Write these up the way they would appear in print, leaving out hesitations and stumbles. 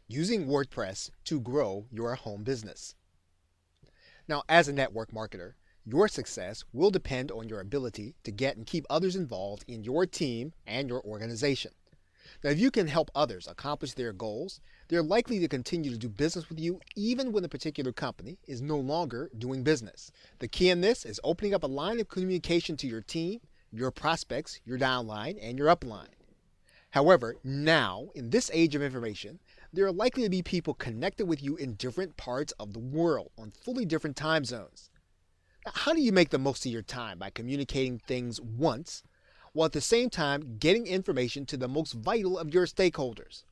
Using WordPress to grow your home business. Now, as a network marketer, your success will depend on your ability to get and keep others involved in your team and your organization. Now, if you can help others accomplish their goals, they're likely to continue to do business with you even when a particular company is no longer doing business. The key in this is opening up a line of communication to your team, your prospects, your downline, and your upline. However, now, in this age of information, there are likely to be people connected with you in different parts of the world on fully different time zones. Now, how do you make the most of your time by communicating things once, while at the same time getting information to the most vital of your stakeholders?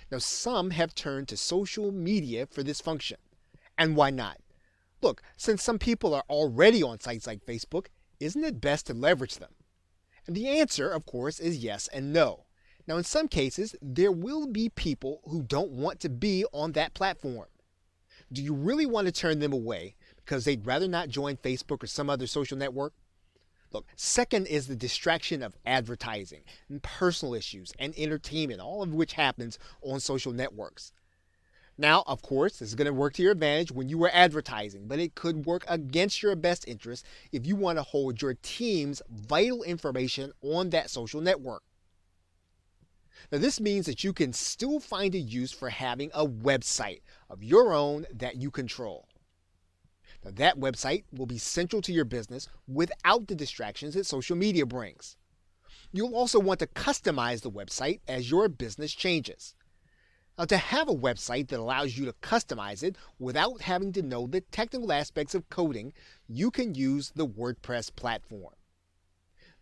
Now, some have turned to social media for this function. And why not? Look, since some people are already on sites like Facebook, isn't it best to leverage them? And the answer, of course, is yes and no. Now, in some cases, there will be people who don't want to be on that platform. Do you really want to turn them away because they'd rather not join Facebook or some other social network? Look, second is the distraction of advertising and personal issues and entertainment, all of which happens on social networks. Now, of course, this is going to work to your advantage when you are advertising, but it could work against your best interest if you want to hold your team's vital information on that social network. Now, this means that you can still find a use for having a website of your own that you control. Now, that website will be central to your business without the distractions that social media brings. You'll also want to customize the website as your business changes. Now, to have a website that allows you to customize it without having to know the technical aspects of coding, you can use the WordPress platform.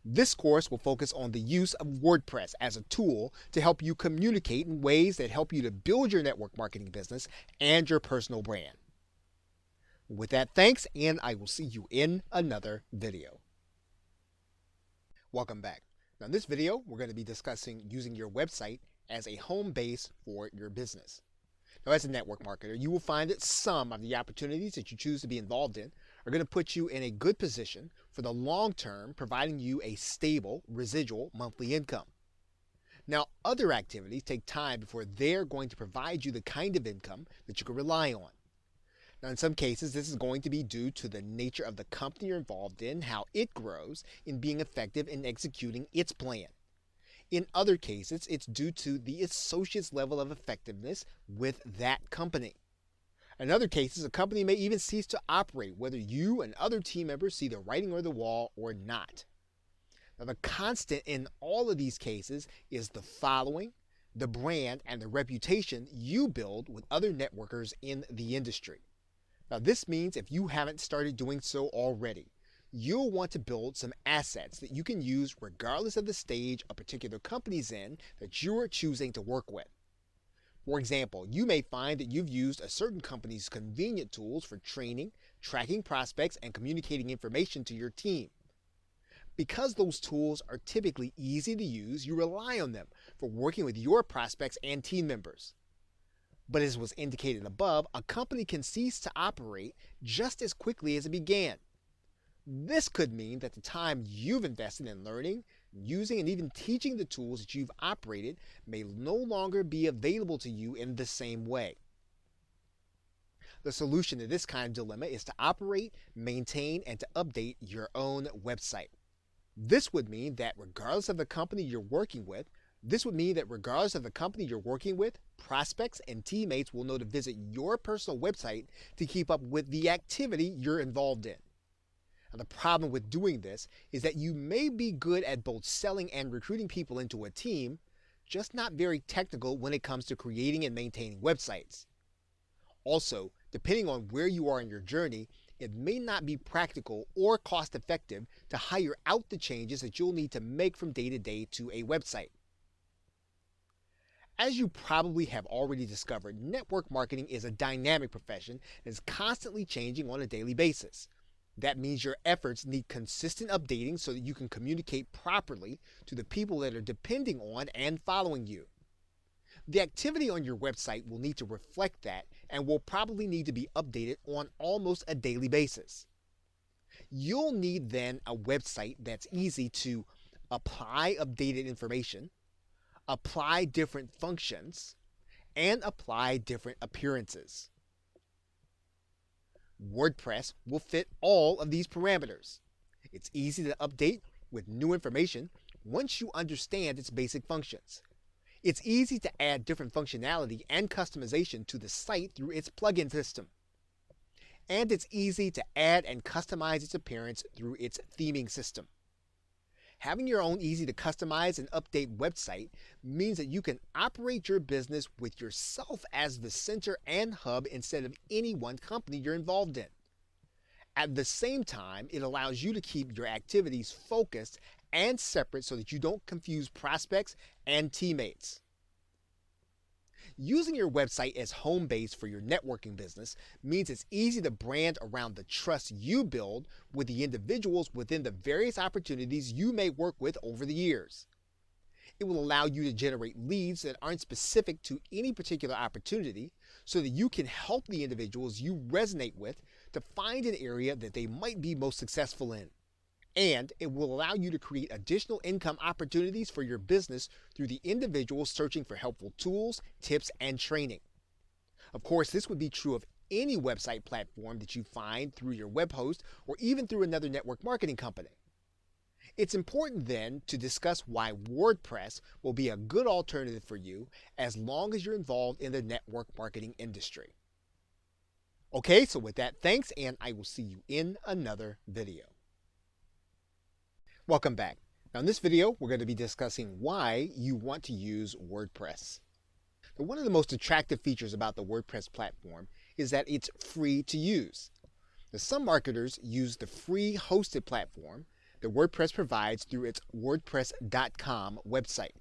This course will focus on the use of WordPress as a tool to help you communicate in ways that help you to build your network marketing business and your personal brand. With that, thanks, and I will see you in another video. Welcome back. Now, in this video, we're going to be discussing using your website as a home base for your business. Now, as a network marketer, you will find that some of the opportunities that you choose to be involved in are going to put you in a good position for the long term, providing you a stable, residual monthly income. Now, other activities take time before they're going to provide you the kind of income that you can rely on. Now, in some cases, this is going to be due to the nature of the company you're involved in, how it grows in being effective in executing its plan. In other cases, it's due to the associate's level of effectiveness with that company. In other cases, a company may even cease to operate whether you and other team members see the writing on the wall or not. Now, the constant in all of these cases is the following, the brand, and the reputation you build with other networkers in the industry. Now, this means if you haven't started doing so already, you'll want to build some assets that you can use regardless of the stage a particular company's in that you're choosing to work with. For example, you may find that you've used a certain company's convenient tools for training, tracking prospects, and communicating information to your team. Because those tools are typically easy to use, you rely on them for working with your prospects and team members. But as was indicated above, a company can cease to operate just as quickly as it began. This could mean that the time you've invested in learning, using, and even teaching the tools that you've operated may no longer be available to you in the same way. The solution to this kind of dilemma is to operate, maintain, and to update your own website. This would mean that regardless of the company you're working with, prospects and teammates will know to visit your personal website to keep up with the activity you're involved in. Now, the problem with doing this is that you may be good at both selling and recruiting people into a team, just not very technical when it comes to creating and maintaining websites. Also, depending on where you are in your journey, it may not be practical or cost-effective to hire out the changes that you'll need to make from day to day to a website. As you probably have already discovered, network marketing is a dynamic profession and is constantly changing on a daily basis. That means your efforts need consistent updating so that you can communicate properly to the people that are depending on and following you. The activity on your website will need to reflect that and will probably need to be updated on almost a daily basis. You'll need then a website that's easy to apply updated information, apply different functions, and apply different appearances. WordPress will fit all of these parameters. It's easy to update with new information once you understand its basic functions. It's easy to add different functionality and customization to the site through its plugin system. And it's easy to add and customize its appearance through its theming system. Having your own easy to customize and update website means that you can operate your business with yourself as the center and hub instead of any one company you're involved in. At the same time, it allows you to keep your activities focused and separate so that you don't confuse prospects and teammates. Using your website as home base for your networking business means it's easy to brand around the trust you build with the individuals within the various opportunities you may work with over the years. It will allow you to generate leads that aren't specific to any particular opportunity so that you can help the individuals you resonate with to find an area that they might be most successful in. And it will allow you to create additional income opportunities for your business through the individuals searching for helpful tools, tips, and training. Of course, this would be true of any website platform that you find through your web host or even through another network marketing company. It's important then to discuss why WordPress will be a good alternative for you as long as you're involved in the network marketing industry. Okay, so with that, thanks, and I will see you in another video. Welcome back. Now in this video, we're going to be discussing why you want to use WordPress. Now, one of the most attractive features about the WordPress platform is that it's free to use. Now, some marketers use the free hosted platform that WordPress provides through its WordPress.com website.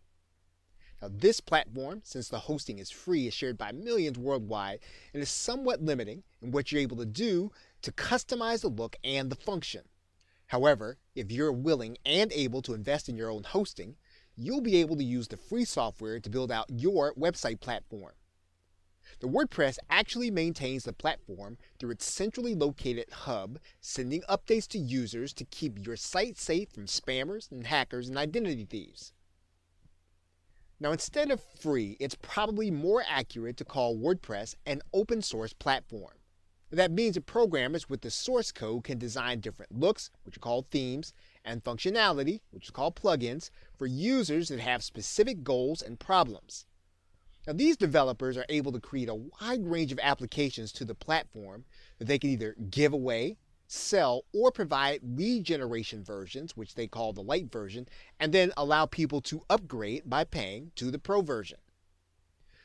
Now, this platform, since the hosting is free, is shared by millions worldwide and is somewhat limiting in what you're able to do to customize the look and the function. However, if you're willing and able to invest in your own hosting, you'll be able to use the free software to build out your website platform. The WordPress actually maintains the platform through its centrally located hub, sending updates to users to keep your site safe from spammers and hackers and identity thieves. Now, instead of free, it's probably more accurate to call WordPress an open source platform. That means that programmers with the source code can design different looks, which are called themes, and functionality, which is called plugins, for users that have specific goals and problems. Now, these developers are able to create a wide range of applications to the platform that they can either give away, sell, or provide lead generation versions, which they call the light version, and then allow people to upgrade by paying to the pro version.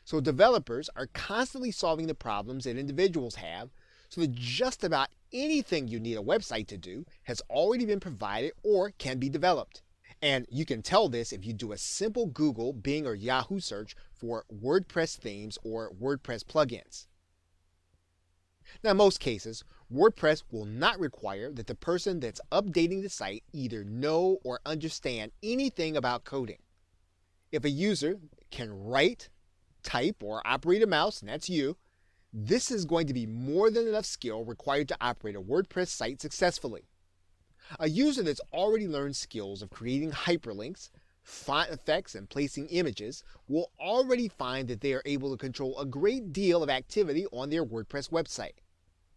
So developers are constantly solving the problems that individuals have, so that just about anything you need a website to do has already been provided or can be developed. And you can tell this if you do a simple Google, Bing, or Yahoo search for WordPress themes or WordPress plugins. Now, in most cases, WordPress will not require that the person that's updating the site either know or understand anything about coding. If a user can write, type, or operate a mouse, and that's you, this is going to be more than enough skill required to operate a WordPress site successfully. A user that's already learned skills of creating hyperlinks, font effects, and placing images will already find that they are able to control a great deal of activity on their WordPress website.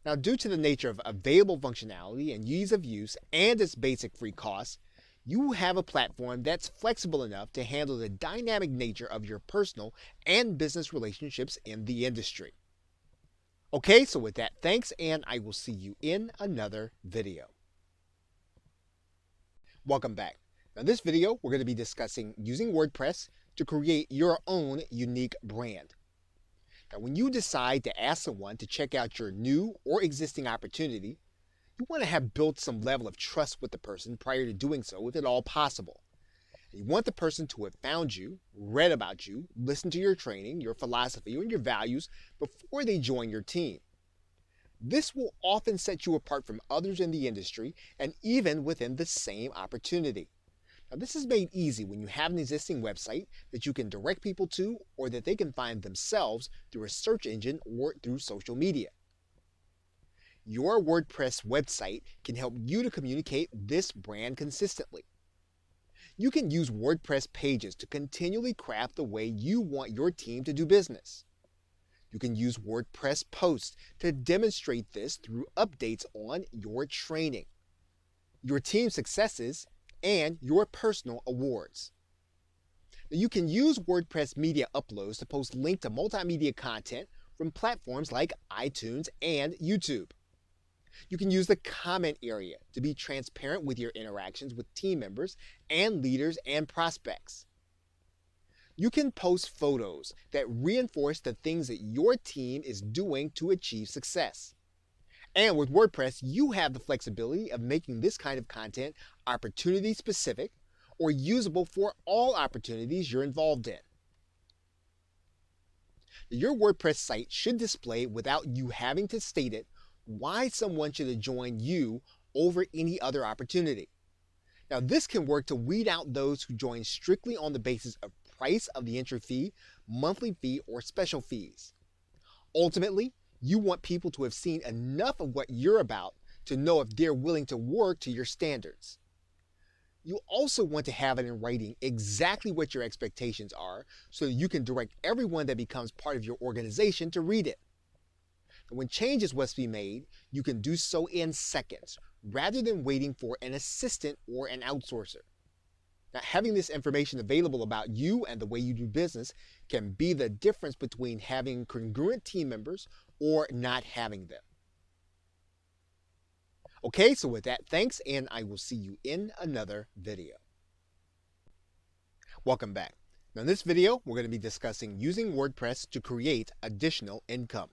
Now, due to the nature of available functionality and ease of use and its basic free costs, you have a platform that's flexible enough to handle the dynamic nature of your personal and business relationships in the industry. Okay, so with that, thanks, and I will see you in another video. Welcome back. Now, in this video, we're going to be discussing using WordPress to create your own unique brand. Now, when you decide to ask someone to check out your new or existing opportunity, you want to have built some level of trust with the person prior to doing so, if at all possible. You want the person to have found you, read about you, listened to your training, your philosophy, and your values before they join your team. This will often set you apart from others in the industry and even within the same opportunity. Now, this is made easy when you have an existing website that you can direct people to or that they can find themselves through a search engine or through social media. Your WordPress website can help you to communicate this brand consistently. You can use WordPress pages to continually craft the way you want your team to do business. You can use WordPress posts to demonstrate this through updates on your training, your team's successes, and your personal awards. Now, you can use WordPress media uploads to post links to multimedia content from platforms like iTunes and YouTube. You can use the comment area to be transparent with your interactions with team members and leaders and prospects. You can post photos that reinforce the things that your team is doing to achieve success. And with WordPress, you have the flexibility of making this kind of content opportunity specific or usable for all opportunities you're involved in. Your WordPress site should display, without you having to state it, why someone should join you over any other opportunity. Now, this can work to weed out those who join strictly on the basis of price of the entry fee, monthly fee, or special fees. Ultimately, you want people to have seen enough of what you're about to know if they're willing to work to your standards. You also want to have it in writing exactly what your expectations are so that you can direct everyone that becomes part of your organization to read it. And when changes must be made, you can do so in seconds rather than waiting for an assistant or an outsourcer. Now, having this information available about you and the way you do business can be the difference between having congruent team members or not having them. Okay, so with that, thanks, and I will see you in another video. Welcome back. Now, in this video, we're going to be discussing using WordPress to create additional income.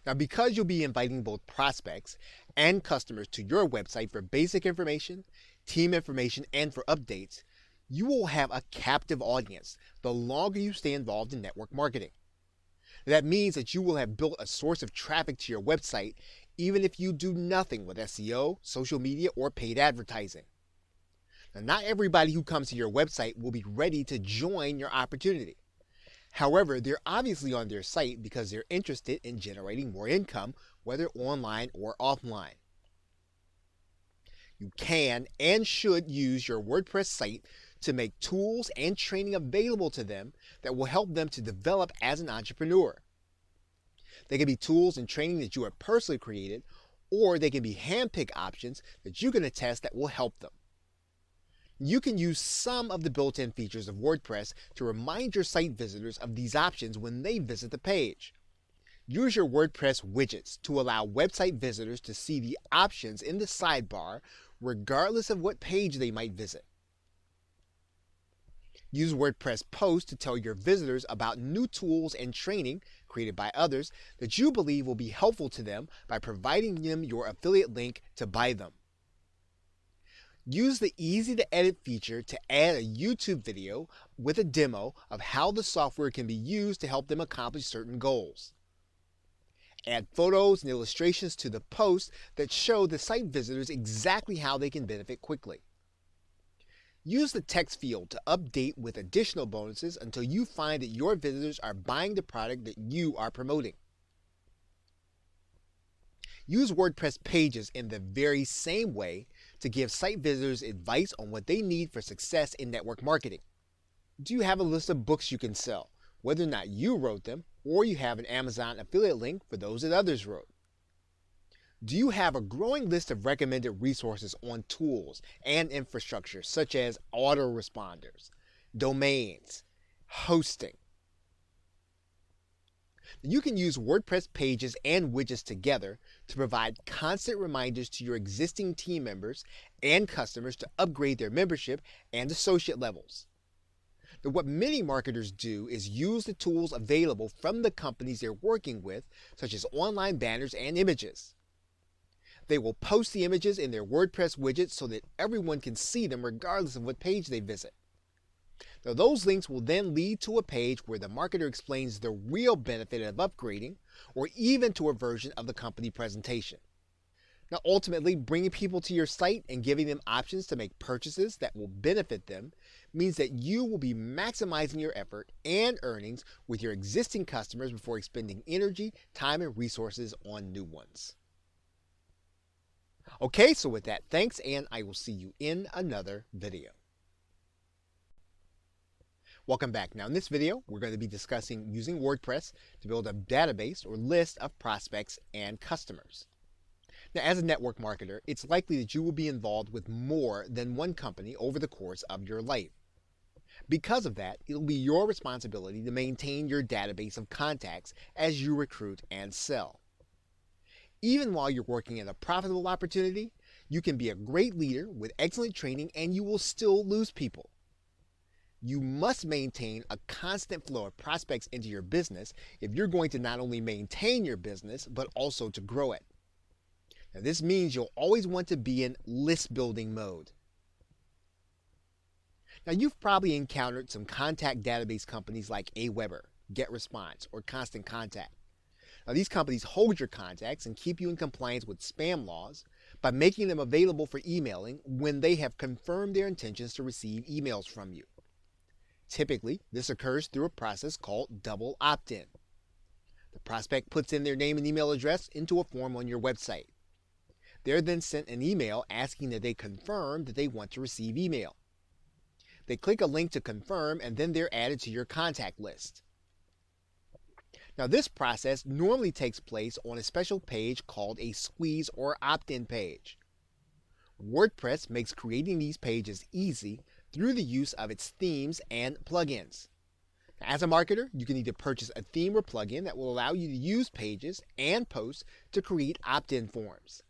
Now, because you'll be inviting both prospects and customers to your website for basic information, team information, and for updates, you will have a captive audience the longer you stay involved in network marketing. That means that you will have built a source of traffic to your website even if you do nothing with SEO, social media, or paid advertising. Now, not everybody who comes to your website will be ready to join your opportunity. However, they're obviously on their site because they're interested in generating more income, whether online or offline. You can and should use your WordPress site to make tools and training available to them that will help them to develop as an entrepreneur. They can be tools and training that you have personally created, or they can be hand-picked options that you can test that will help them. You can use some of the built-in features of WordPress to remind your site visitors of these options when they visit the page. Use your WordPress widgets to allow website visitors to see the options in the sidebar regardless of what page they might visit. Use WordPress posts to tell your visitors about new tools and training created by others that you believe will be helpful to them by providing them your affiliate link to buy them. Use the easy-to-edit feature to add a YouTube video with a demo of how the software can be used to help them accomplish certain goals. Add photos and illustrations to the post that show the site visitors exactly how they can benefit quickly. Use the text field to update with additional bonuses until you find that your visitors are buying the product that you are promoting. Use WordPress pages in the very same way to give site visitors advice on what they need for success in network marketing. Do you have a list of books you can sell, whether or not you wrote them, or you have an Amazon affiliate link for those that others wrote? Do you have a growing list of recommended resources on tools and infrastructure such as autoresponders, domains, hosting? You can use WordPress pages and widgets together to provide constant reminders to your existing team members and customers to upgrade their membership and associate levels. Now, what many marketers do is use the tools available from the companies they're working with, such as online banners and images. They will post the images in their WordPress widgets so that everyone can see them regardless of what page they visit. Now, those links will then lead to a page where the marketer explains the real benefit of upgrading, or even to a version of the company presentation. Now, ultimately, bringing people to your site and giving them options to make purchases that will benefit them means that you will be maximizing your effort and earnings with your existing customers before expending energy, time, and resources on new ones. Okay, so with that, thanks, and I will see you in another video. Welcome back. Now in this video, we're going to be discussing using WordPress to build a database or list of prospects and customers. Now as a network marketer, it's likely that you will be involved with more than one company over the course of your life. Because of that, it'll be your responsibility to maintain your database of contacts as you recruit and sell. Even while you're working in a profitable opportunity, you can be a great leader with excellent training and you will still lose people. You must maintain a constant flow of prospects into your business if you're going to not only maintain your business, but also to grow it. Now, this means you'll always want to be in list building mode. Now, you've probably encountered some contact database companies like Aweber, GetResponse, or Constant Contact. Now, these companies hold your contacts and keep you in compliance with spam laws by making them available for emailing when they have confirmed their intentions to receive emails from you. Typically, this occurs through a process called double opt-in. The prospect puts in their name and email address into a form on your website. They're then sent an email asking that they confirm that they want to receive email. They click a link to confirm and then they're added to your contact list. Now this process normally takes place on a special page called a squeeze or opt-in page. WordPress makes creating these pages easy through the use of its themes and plugins. As a marketer, you can either purchase a theme or plugin that will allow you to use pages and posts to create opt-in forms.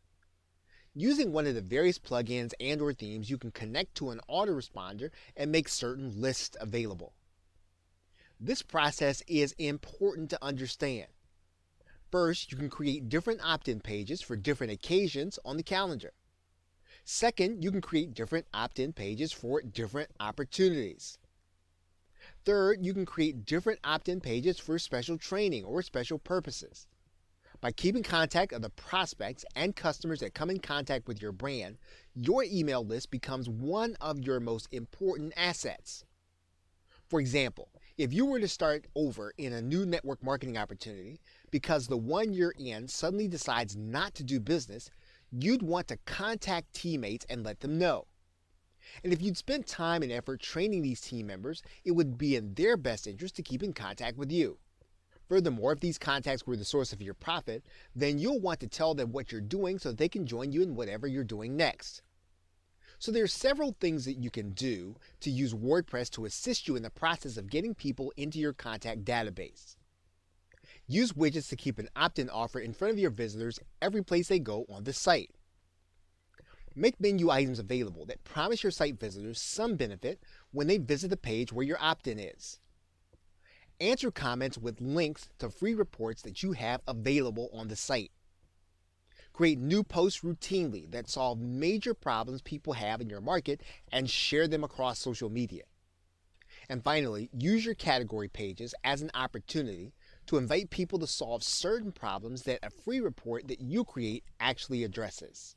Using one of the various plugins and or themes, you can connect to an autoresponder and make certain lists available. This process is important to understand. First, you can create different opt-in pages for different occasions on the calendar. Second, you can create different opt-in pages for different opportunities. Third, you can create different opt-in pages for special training or special purposes. By keeping contact of the prospects and customers that come in contact with your brand, your email list becomes one of your most important assets. For example, if you were to start over in a new network marketing opportunity because the one you're in suddenly decides not to do business, you'd want to contact teammates and let them know. And if you'd spent time and effort training these team members, it would be in their best interest to keep in contact with you. Furthermore, if these contacts were the source of your profit, then you'll want to tell them what you're doing so they can join you in whatever you're doing next. So there are several things that you can do to use WordPress to assist you in the process of getting people into your contact database. Use widgets to keep an opt-in offer in front of your visitors every place they go on the site. Make menu items available that promise your site visitors some benefit when they visit the page where your opt-in is. Answer comments with links to free reports that you have available on the site. Create new posts routinely that solve major problems people have in your market and share them across social media. And finally, use your category pages as an opportunity to invite people to solve certain problems that a free report that you create actually addresses.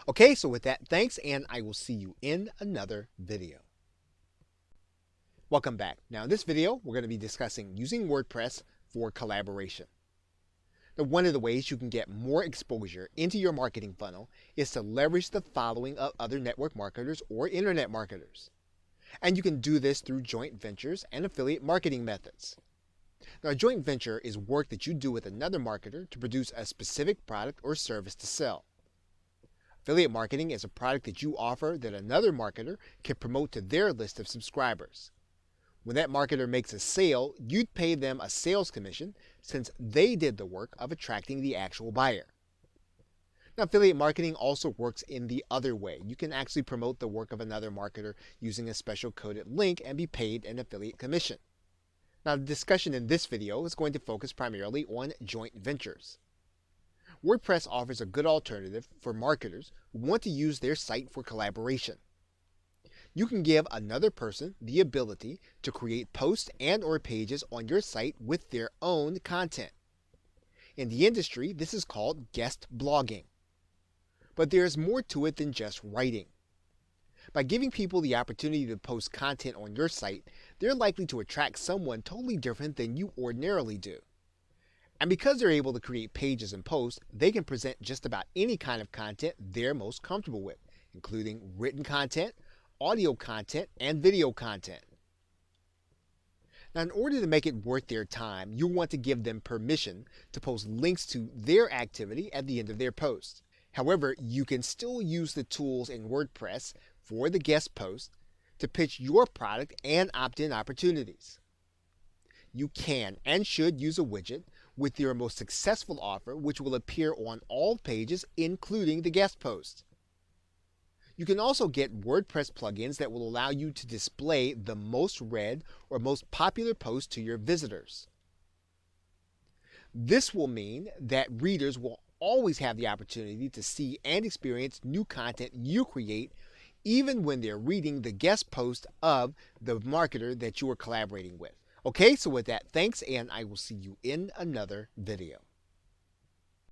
Okay, so with that, thanks, and I will see you in another video. Welcome back. Now in this video, we're going to be discussing using WordPress for collaboration. Now, one of the ways you can get more exposure into your marketing funnel is to leverage the following of other network marketers or internet marketers. And you can do this through joint ventures and affiliate marketing methods. Now, a joint venture is work that you do with another marketer to produce a specific product or service to sell. Affiliate marketing is a product that you offer that another marketer can promote to their list of subscribers. When that marketer makes a sale, you'd pay them a sales commission since they did the work of attracting the actual buyer. Now, affiliate marketing also works in the other way. You can actually promote the work of another marketer using a special coded link and be paid an affiliate commission. Now, the discussion in this video is going to focus primarily on joint ventures. WordPress offers a good alternative for marketers who want to use their site for collaboration. You can give another person the ability to create posts and or pages on your site with their own content. In the industry, this is called guest blogging. But there's more to it than just writing. By giving people the opportunity to post content on your site, they're likely to attract someone totally different than you ordinarily do. And because they're able to create pages and posts, they can present just about any kind of content they're most comfortable with, including written content, audio content, and video content. Now, in order to make it worth their time, you'll want to give them permission to post links to their activity at the end of their post. However, you can still use the tools in WordPress for the guest post to pitch your product and opt-in opportunities. You can and should use a widget with your most successful offer, which will appear on all pages, including the guest post. You can also get WordPress plugins that will allow you to display the most read or most popular posts to your visitors. This will mean that readers will always have the opportunity to see and experience new content you create, even when they're reading the guest post of the marketer that you are collaborating with. Okay, so with that, thanks, and I will see you in another video.